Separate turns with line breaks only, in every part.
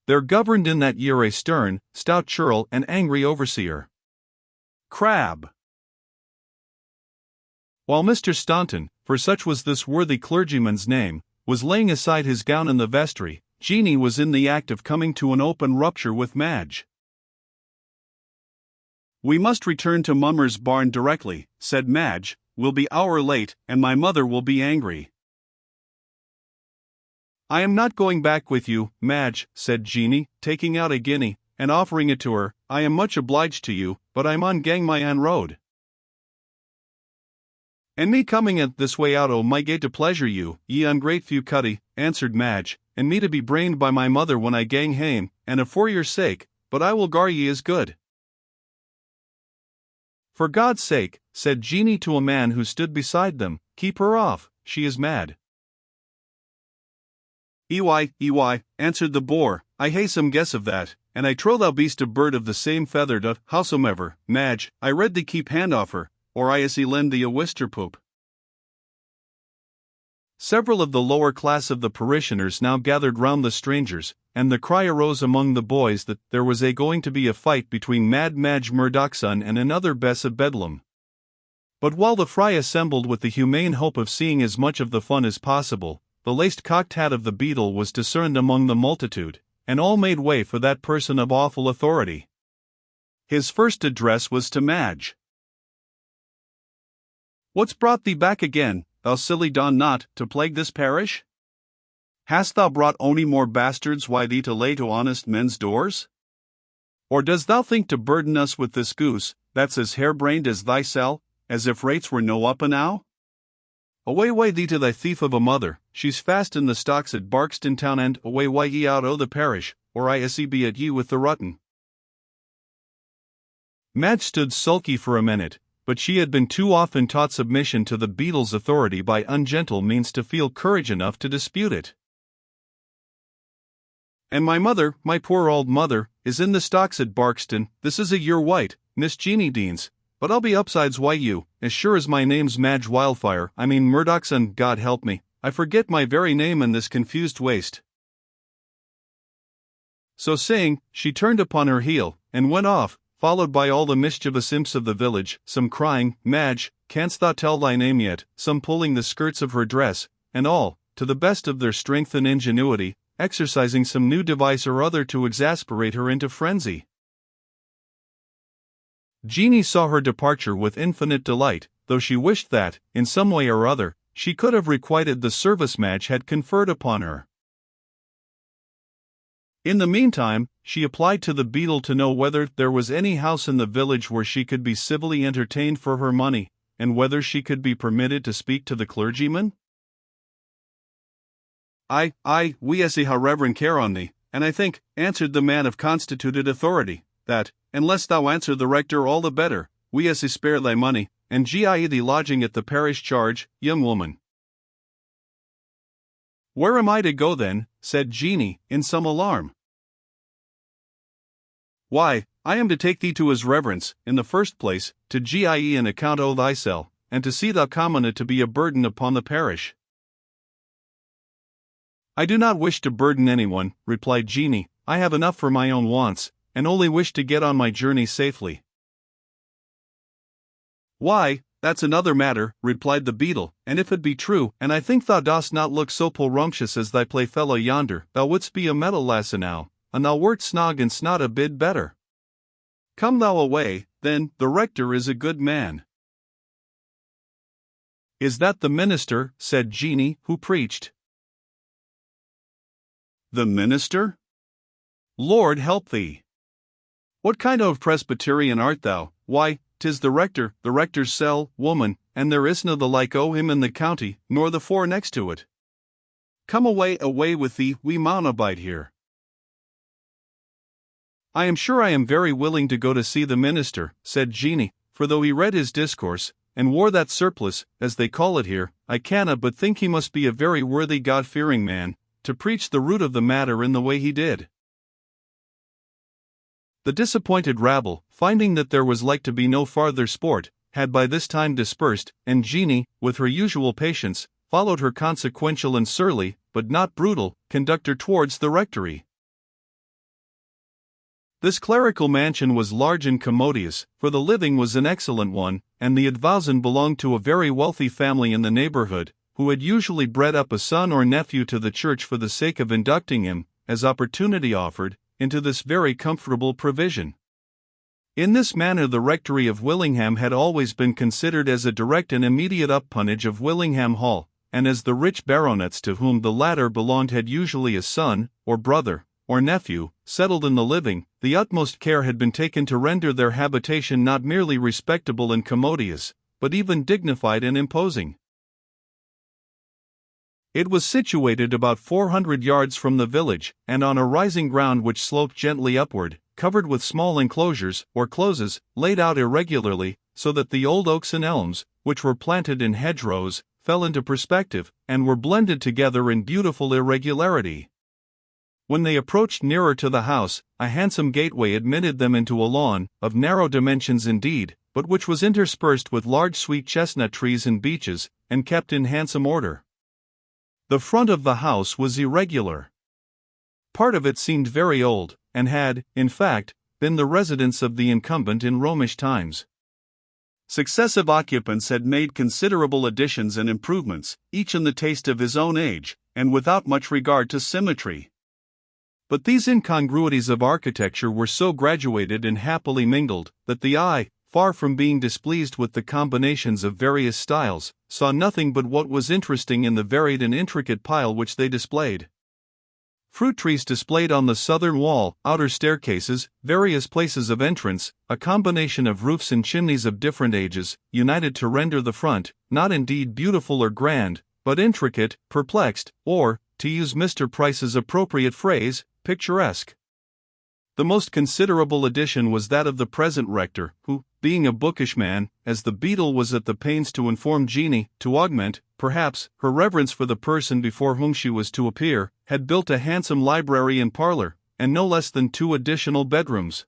There governed in that year a stern, stout churl and angry overseer. Crab. While Mr. Staunton, for such was this worthy clergyman's name, was laying aside his gown in the vestry, Jeanie was in the act of coming to an open rupture with Madge. "We must return to Mummer's barn directly," said Madge. "We'll be hour late, and my mother will be angry." "I am not going back with you, Madge," said Jeanie, taking out a guinea, and offering it to her. "I am much obliged to you, but I'm on gang my ain road." "And me coming at this way out o' my gate to pleasure you, ye ungrateful cuddy," answered Madge, "and me to be brained by my mother when I gang hame, and for your sake, but I will gar ye as good." "For God's sake," said Jeanie to a man who stood beside them, "keep her off, she is mad." "Ey," answered the boar, "I hae some guess of that, and I trow thou be'st a bird of the same feather doth. Howsomever, Madge, I rede thee keep hand off her, or I see lend thee a wisterpoop." Several of the lower class of the parishioners now gathered round the strangers, and the cry arose among the boys that there was going to be a fight between Mad Madge Murdochson and another Bess of Bedlam. But while the fry assembled with the humane hope of seeing as much of the fun as possible, the laced cocked hat of the beadle was discerned among the multitude, and all made way for that person of awful authority. His first address was to Madge. "What's brought thee back again, thou silly Don Knot, to plague this parish? Hast thou brought ony more bastards wy thee to lay to honest men's doors? Or does thou think to burden us with this goose, that's as harebrained as thysel, as if rates were no up enow? Away thee to thy thief of a mother, she's fast in the stocks at Barkston town, and away ye out o' the parish, or I be at ye with the rutten." Madge stood sulky for a minute, but she had been too often taught submission to the beadle's authority by ungentle means to feel courage enough to dispute it. "And my mother, my poor old mother, is in the stocks at Barkston, this is a year white, Miss Jeanie Deans, but I'll be upsides why you, as sure as my name's Madge Wildfire, I mean Murdochson, God help me, I forget my very name in this confused waste." So saying, she turned upon her heel, and went off, followed by all the mischievous imps of the village, some crying, "Madge, canst thou tell thy name yet?" some pulling the skirts of her dress, and all, to the best of their strength and ingenuity, exercising some new device or other to exasperate her into frenzy. Jeanie saw her departure with infinite delight, though she wished that, in some way or other, she could have requited the service Madge had conferred upon her. In the meantime, she applied to the beadle to know whether there was any house in the village where she could be civilly entertained for her money, and whether she could be permitted to speak to the clergyman. "Aye, we see how reverend care on thee, and I think," answered the man of constituted authority, "that, unless thou answer the rector all the better, we see spare thy money, and gie thee lodging at the parish charge, young woman." "Where am I to go then?" said Jeanie, in some alarm. "Why, I am to take thee to his reverence, in the first place, to gie an account o' thysel, and to see thou comena to be a burden upon the parish." "I do not wish to burden anyone," replied Jeanie. "I have enough for my own wants, and only wish to get on my journey safely." "Why, that's another matter," replied the beadle, "and if it be true, and I think thou dost not look so porumptuous as thy playfellow yonder, thou wouldst be a metal lass enow, and thou wert snog and snot a bid better. Come thou away, then, the rector is a good man." "Is that the minister," said Jeanie, "who preached?" "The minister? Lord help thee! What kind of Presbyterian art thou? Why, 'tis the rector's cell, woman, and there isna the like o' him in the county, nor the four next to it. Come away with thee, we maun abide here." "I am sure I am very willing to go to see the minister," said Jeanie, "for though he read his discourse, and wore that surplice, as they call it here, I canna but think he must be a very worthy God-fearing man, to preach the root of the matter in the way he did." The disappointed rabble, finding that there was like to be no farther sport, had by this time dispersed, and Jeanie, with her usual patience, followed her consequential and surly, but not brutal, conductor towards the rectory. This clerical mansion was large and commodious, for the living was an excellent one, and the advowson belonged to a very wealthy family in the neighborhood, who had usually bred up a son or nephew to the church for the sake of inducting him, as opportunity offered, into this very comfortable provision. In this manner the rectory of Willingham had always been considered as a direct and immediate uppunnage of Willingham Hall, and as the rich baronets to whom the latter belonged had usually a son, or brother, or nephew, settled in the living, the utmost care had been taken to render their habitation not merely respectable and commodious, but even dignified and imposing. It was situated about 400 yards from the village, and on a rising ground which sloped gently upward, covered with small enclosures, or closes, laid out irregularly, so that the old oaks and elms, which were planted in hedgerows, fell into perspective, and were blended together in beautiful irregularity. When they approached nearer to the house, a handsome gateway admitted them into a lawn, of narrow dimensions indeed, but which was interspersed with large sweet chestnut trees and beeches, and kept in handsome order. The front of the house was irregular. Part of it seemed very old, and had, in fact, been the residence of the incumbent in Romish times. Successive occupants had made considerable additions and improvements, each in the taste of his own age, and without much regard to symmetry. But these incongruities of architecture were so graduated and happily mingled, that the eye, far from being displeased with the combinations of various styles, saw nothing but what was interesting in the varied and intricate pile which they displayed. Fruit trees displayed on the southern wall, outer staircases, various places of entrance, a combination of roofs and chimneys of different ages, united to render the front, not indeed beautiful or grand, but intricate, perplexed, or, to use Mr. Price's appropriate phrase, picturesque. The most considerable addition was that of the present rector, who, being a bookish man, as the beadle was at the pains to inform Jeanie, to augment, perhaps, her reverence for the person before whom she was to appear, had built a handsome library and parlor, and no less than 2 additional bedrooms.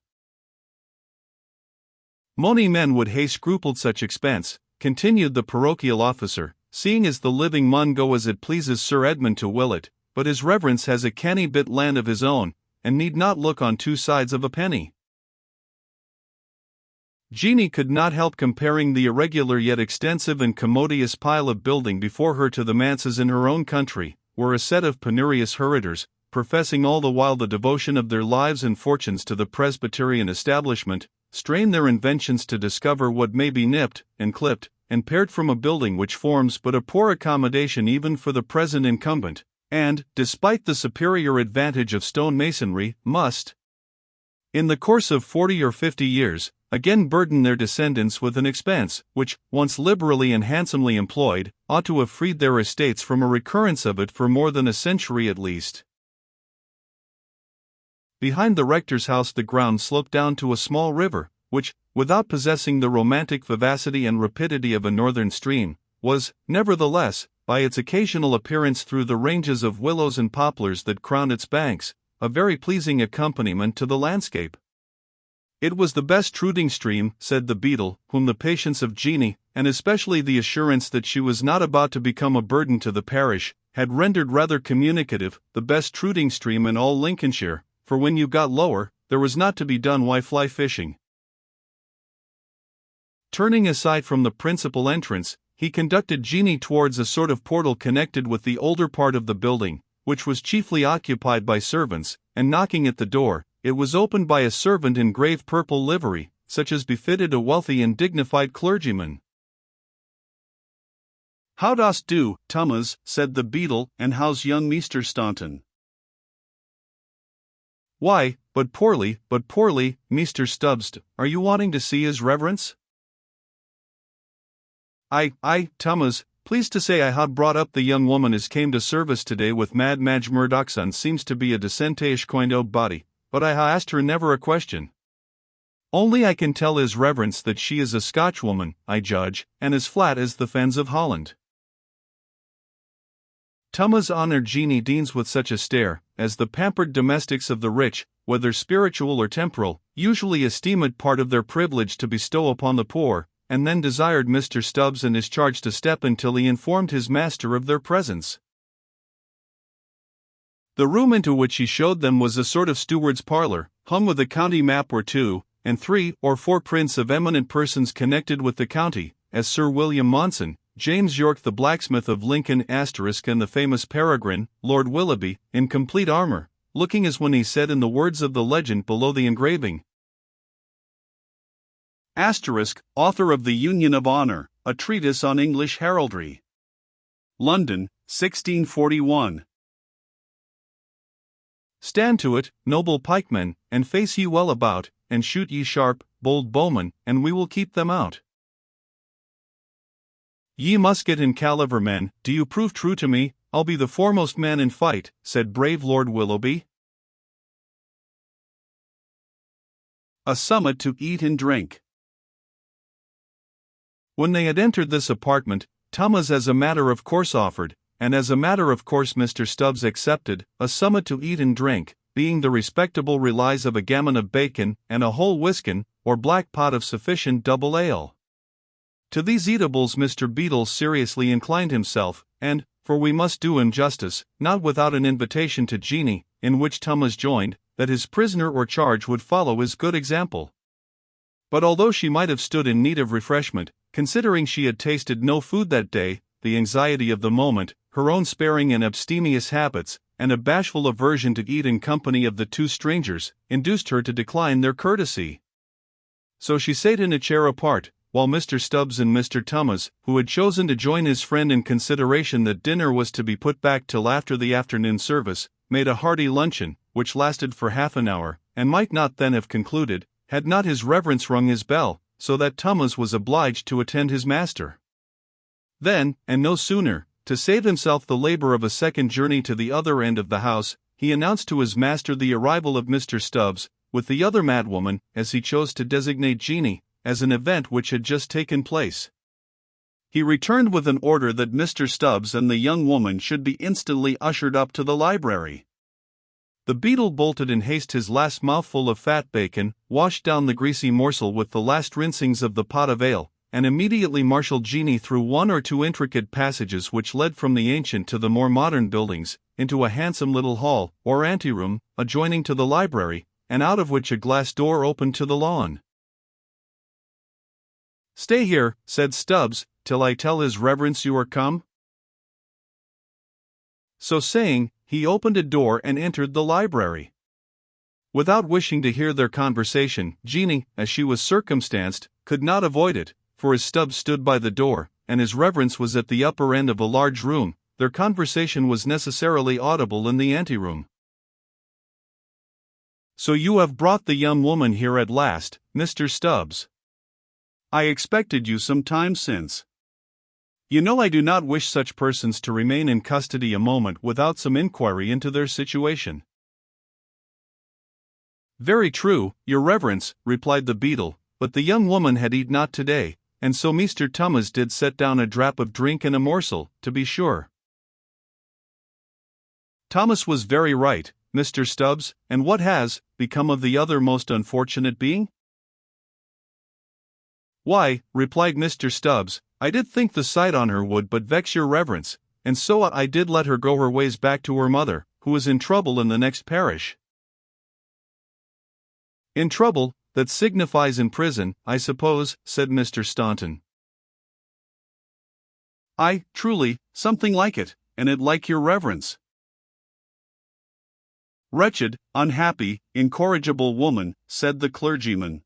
Mony men would hae scrupled such expense, continued the parochial officer, seeing as the living mun go as it pleases Sir Edmund to will it, but his reverence has a canny bit land of his own, and need not look on 2 sides of a penny. Jeanie could not help comparing the irregular yet extensive and commodious pile of building before her to the manses in her own country, where a set of penurious heritors, professing all the while the devotion of their lives and fortunes to the Presbyterian establishment, strain their inventions to discover what may be nipped, and clipped, and pared from a building which forms but a poor accommodation even for the present incumbent, and, despite the superior advantage of stone masonry, must, in the course of 40 or 50 years, again burden their descendants with an expense, which, once liberally and handsomely employed, ought to have freed their estates from a recurrence of it for more than a century at least. Behind the rector's house the ground sloped down to a small river, which, without possessing the romantic vivacity and rapidity of a northern stream, was, nevertheless, by its occasional appearance through the ranges of willows and poplars that crowned its banks, a very pleasing accompaniment to the landscape. It was the best truding stream, said the beadle, whom the patience of Jeanie, and especially the assurance that she was not about to become a burden to the parish, had rendered rather communicative, the best truding stream in all Lincolnshire, for when you got lower, there was not to be done why fly fishing. Turning aside from the principal entrance, he conducted Jeanie towards a sort of portal connected with the older part of the building, which was chiefly occupied by servants, and knocking at the door, it was opened by a servant in grave purple livery, such as befitted a wealthy and dignified clergyman. "How dost do, Tummas?" said the beadle, "and how's young Meester Staunton?" "Why, but poorly, Meester Stubbs. Are you wanting to see his reverence?" "Aye, Tummas, pleased to say I ha' brought up the young woman as came to service today with Mad Madge Murdochson seems to be a decentish kind o' body, but I ha' asked her never a question. Only I can tell his reverence that she is a Scotchwoman, I judge, and as flat as the fens of Holland." Tummas honoured Jeanie Deans with such a stare, as the pampered domestics of the rich, whether spiritual or temporal, usually esteem it part of their privilege to bestow upon the poor, and then desired Mr. Stubbs and his charge to step until he informed his master of their presence. The room into which he showed them was a sort of steward's parlour, hung with a county map or two, and 3 or 4 prints of eminent persons connected with the county, as Sir William Monson, James York the blacksmith of Lincoln *, and the famous Peregrine, Lord Willoughby, in complete armour, looking as when he said in the words of the legend below the engraving. Author of the Union of Honour, a treatise on English heraldry. London, 1641. Stand to it, noble pikemen, and face ye well about, and shoot ye sharp, bold bowmen, and we will keep them out. Ye musket and caliver men, do you prove true to me, I'll be the foremost man in fight, said brave Lord Willoughby. A summit to eat and drink. When they had entered this apartment, Thomas as a matter of course offered, and as a matter of course Mr. Stubbs accepted, a summit to eat and drink, being the respectable relies of a gammon of bacon, and a whole whiskin, or black pot of sufficient double ale. To these eatables Mr. Beadle seriously inclined himself, and, for we must do him justice, not without an invitation to Jeanie, in which Thomas joined, that his prisoner or charge would follow his good example. But although she might have stood in need of refreshment, considering she had tasted no food that day, the anxiety of the moment, her own sparing and abstemious habits, and a bashful aversion to eat in company of the 2 strangers, induced her to decline their courtesy. So she sate in a chair apart, while Mr. Stubbs and Mr. Thomas, who had chosen to join his friend in consideration that dinner was to be put back till after the afternoon service, made a hearty luncheon, which lasted for half an hour, and might not then have concluded, had not his reverence rung his bell, so that Thomas was obliged to attend his master. Then, and no sooner, to save himself the labour of a second journey to the other end of the house, he announced to his master the arrival of Mr. Stubbs, with the other madwoman, as he chose to designate Jeanie, as an event which had just taken place. He returned with an order that Mr. Stubbs and the young woman should be instantly ushered up to the library. The Beadle bolted in haste his last mouthful of fat bacon, washed down the greasy morsel with the last rinsings of the pot of ale, and immediately marshalled Jeanie through 1 or 2 intricate passages which led from the ancient to the more modern buildings, into a handsome little hall, or anteroom, adjoining to the library, and out of which a glass door opened to the lawn. "Stay here," said Stubbs, "till I tell his reverence you are come." So saying, he opened a door and entered the library. Without wishing to hear their conversation, Jeanie, as she was circumstanced, could not avoid it, for as Stubbs stood by the door, and his reverence was at the upper end of a large room, their conversation was necessarily audible in the anteroom. "So you have brought the young woman here at last, Mr. Stubbs. I expected you some time since. You know I do not wish such persons to remain in custody a moment without some inquiry into their situation." "Very true, your reverence," replied the Beadle, "but the young woman had eat not today, and so Mr. Thomas did set down a drap of drink and a morsel, to be sure." "Thomas was very right, Mr. Stubbs, and what has become of the other most unfortunate being?" "Why," replied Mr. Stubbs, "I did think the sight on her would but vex your reverence, and so I did let her go her ways back to her mother, who is in trouble in the next parish." "In trouble, that signifies in prison, I suppose," said Mr. Staunton. "Aye, truly, something like it, and it like your reverence." "Wretched, unhappy, incorrigible woman," said the clergyman.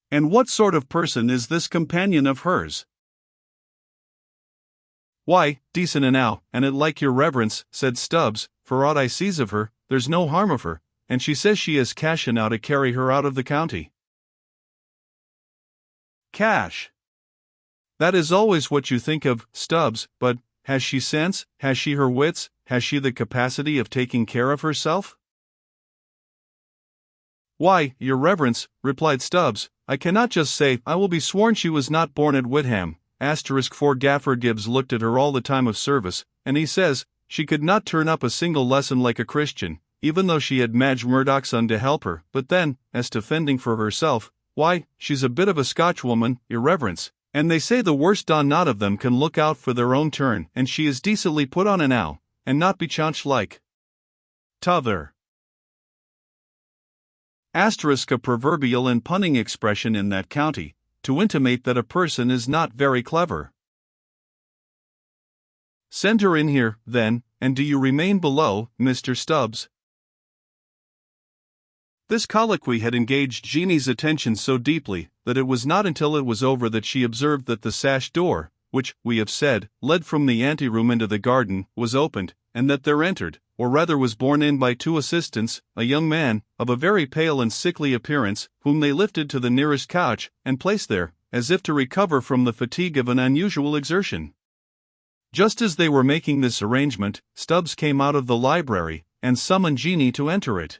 "And what sort of person is this companion of hers?" "Why, decent enow, and it like your reverence," said Stubbs, "for aught I sees of her, there's no harm of her, and she says she has cash enow to carry her out of the county." "Cash! That is always what you think of, Stubbs, but has she sense, has she her wits, has she the capacity of taking care of herself?" "Why, your reverence," replied Stubbs, "I cannot just say. I will be sworn she was not born at Whitham, for Gaffer Gibbs looked at her all the time of service, and he says, she could not turn up a single lesson like a Christian, even though she had Madge Murdochson to help her. But then, as to fending for herself, why, she's a bit of a Scotchwoman, your reverence, and they say the worst don not of them can look out for their own turn, and she is decently put on enow, and not be chaunched like t'other." Asterisk a proverbial and punning expression in that county, to intimate that a person is not very clever. Send her in here, then, and do you remain below, Mr. Stubbs? This colloquy had engaged Jeannie's attention so deeply that it was not until it was over that she observed that the sash door, which, we have said, led from the anteroom into the garden, was opened, and that there entered, or rather was borne in by two assistants, a young man, of a very pale and sickly appearance, whom they lifted to the nearest couch, and placed there, as if to recover from the fatigue of an unusual exertion. Just as they were making this arrangement, Stubbs came out of the library, and summoned Jeannie to enter it.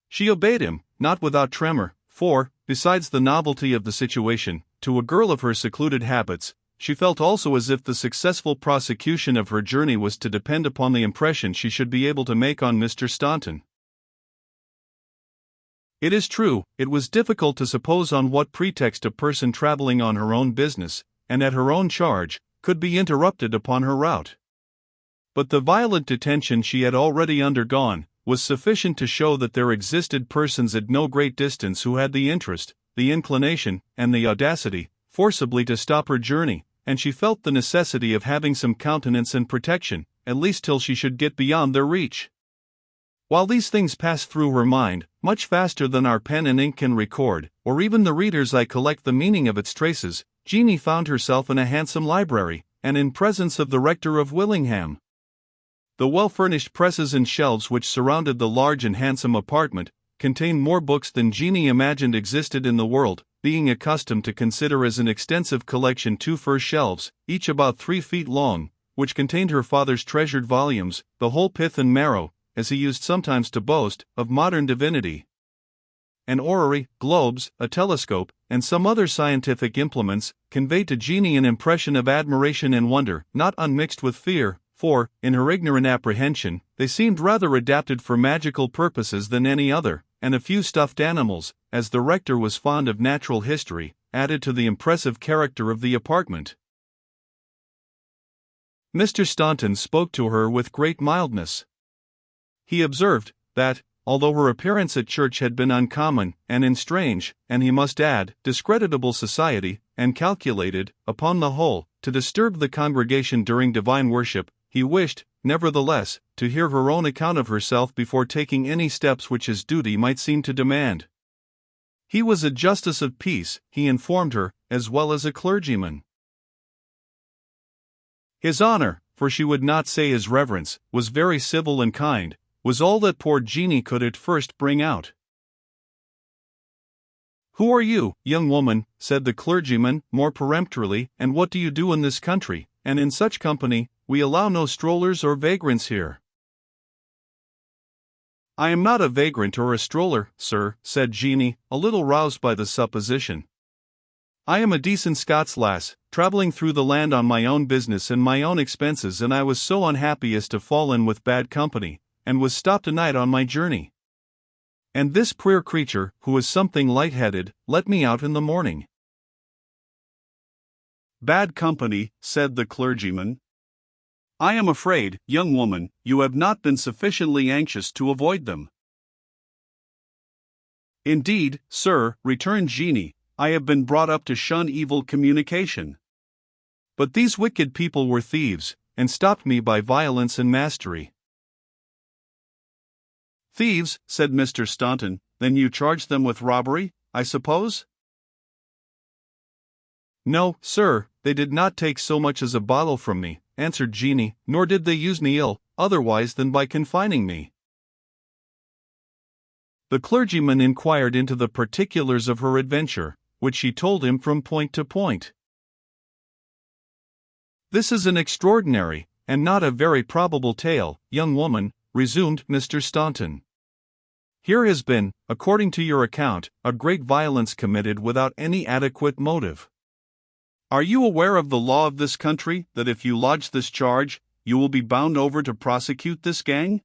She obeyed him, not without tremor, for, besides the novelty of the situation, to a girl of her secluded habits, she felt also as if the successful prosecution of her journey was to depend upon the impression she should be able to make on Mr. Staunton. It is true, it was difficult to suppose on what pretext a person traveling on her own business, and at her own charge, could be interrupted upon her route. But the violent detention she had already undergone was sufficient to show that there existed persons at no great distance who had the interest, the inclination, and the audacity, forcibly to stop her journey, and she felt the necessity of having some countenance and protection, at least till she should get beyond their reach. While these things passed through her mind, much faster than our pen and ink can record, or even the reader's eye collect the meaning of its traces, Jeannie found herself in a handsome library, and in presence of the rector of Willingham. The well-furnished presses and shelves which surrounded the large and handsome apartment contained more books than Jeannie imagined existed in the world, being accustomed to consider as an extensive collection two first shelves, each about 3 feet long, which contained her father's treasured volumes, the whole pith and marrow, as he used sometimes to boast, of modern divinity. An orrery, globes, a telescope, and some other scientific implements, conveyed to Jeannie an impression of admiration and wonder, not unmixed with fear, for, in her ignorant apprehension, they seemed rather adapted for magical purposes than any other, and a few stuffed animals, as the rector was fond of natural history, added to the impressive character of the apartment. Mr. Staunton spoke to her with great mildness. He observed that, although her appearance at church had been uncommon, and in strange, and he must add, discreditable society, and calculated, upon the whole, to disturb the congregation during divine worship, he wished, nevertheless, to hear her own account of herself before taking any steps which his duty might seem to demand. He was a justice of peace, he informed her, as well as a clergyman. His honor, for she would not say his reverence, was very civil and kind, was all that poor Jeannie could at first bring out. "Who are you, young woman?" said the clergyman, more peremptorily, "and what do you do in this country, and in such company? We allow no strollers or vagrants here." "I am not a vagrant or a stroller, sir," said Jeannie, a little roused by the supposition. "I am a decent Scots lass, travelling through the land on my own business and my own expenses, and I was so unhappy as to fall in with bad company, and was stopped a night on my journey. And this poor creature, who is something light-headed, let me out in the morning." "Bad company," said the clergyman. "I am afraid, young woman, you have not been sufficiently anxious to avoid them." "Indeed, sir," returned Jeannie, "I have been brought up to shun evil communication. But these wicked people were thieves, and stopped me by violence and mastery." "Thieves," said Mr. Staunton, "then you charge them with robbery, I suppose?" "No, sir, they did not take so much as a bottle from me," answered Jeannie, "nor did they use me ill, otherwise than by confining me." The clergyman inquired into the particulars of her adventure, which she told him from point to point. "This is an extraordinary, and not a very probable tale, young woman," resumed Mr. Staunton. "Here has been, according to your account, a great violence committed without any adequate motive. Are you aware of the law of this country, that if you lodge this charge, you will be bound over to prosecute this gang?"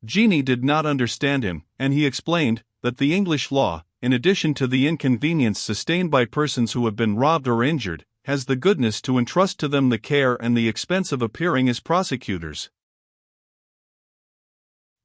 Jeannie did not understand him, and he explained that the English law, in addition to the inconvenience sustained by persons who have been robbed or injured, has the goodness to entrust to them the care and the expense of appearing as prosecutors.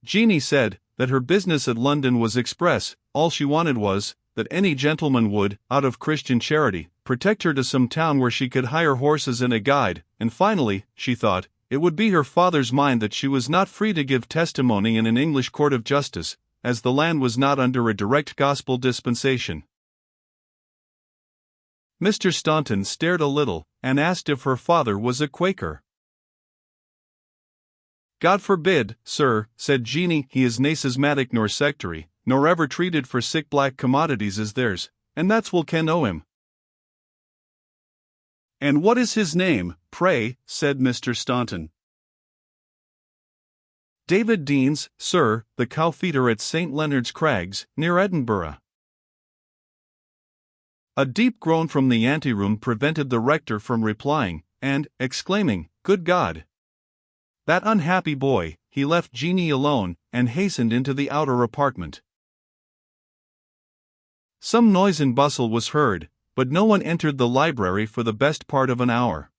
Jeannie said that her business at London was express. All she wanted was that any gentleman would, out of Christian charity, protect her to some town where she could hire horses and a guide, and finally, she thought, it would be her father's mind that she was not free to give testimony in an English court of justice, as the land was not under a direct gospel dispensation. Mr. Staunton stared a little, and asked if her father was a Quaker. God forbid, sir, said Jeanie, he is nasismatic nor sectary, nor ever treated for sick black commodities as theirs, and that's will ken o' him. And what is his name, pray, said Mr. Staunton. David Deans, sir, the cow-feeder at St. Leonard's Crags, near Edinburgh. A deep groan from the anteroom prevented the rector from replying, and, exclaiming, "Good God! That unhappy boy," he left Jeanie alone, and hastened into the outer apartment. Some noise and bustle was heard, but no one entered the library for the best part of an hour.